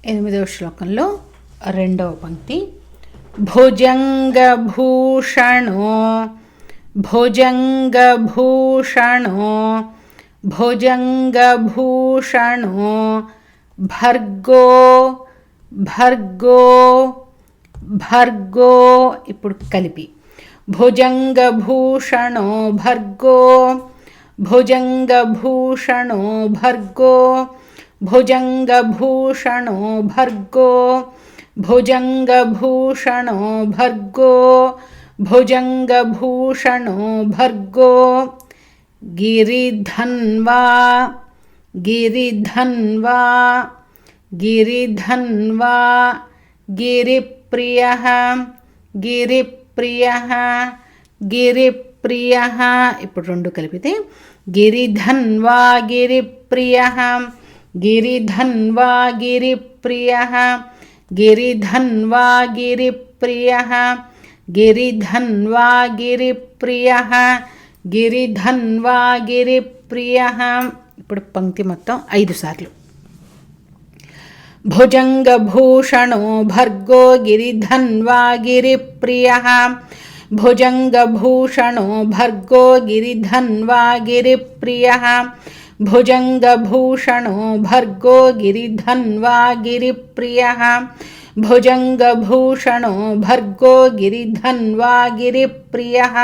8వ శ్లోకంలో 2వ పంక్తి భుజంగభూషణో భుజంగభూషణో భుజంగభూషణో భర్గో భర్గో భర్గో. ఇప్పుడు కలిపి భుజంగభూషణో భర్గో భుజంగభూషణో భర్గో భుజంగభూషణో భర్గో భుజంగభూషణో భర్గో భుజంగభూషణో భర్గో. గిరిధన్వా గిరిధన్వా గిరిధన్వా గిరిప్రియః గిరిప్రియః గిరిప్రియః. ఇప్పుడు రెండు కలిపితే గిరిధన్వా గిరిప్రియః గిరిధన్వా గిరిప్రియః గిరిధన్వా గిరిప్రియః గిరిధన్వా గిరిప్రియః గిరిధన్వా గిరిప్రియః. ఇప్పుడు పంక్తి మొత్తం 5 సార్లు. భుజంగభూషణో భర్గో గిరిధన్వా గిరిప్రియః భుజంగభూషణో భర్గో గిరిధన్వా గిరిప్రియః భుజంగభూషణో భర్గో గిరిధన్వా గిరిప్రియః భుజంగభూషణో భర్గో గిరిధన్వా గిరిప్రియః.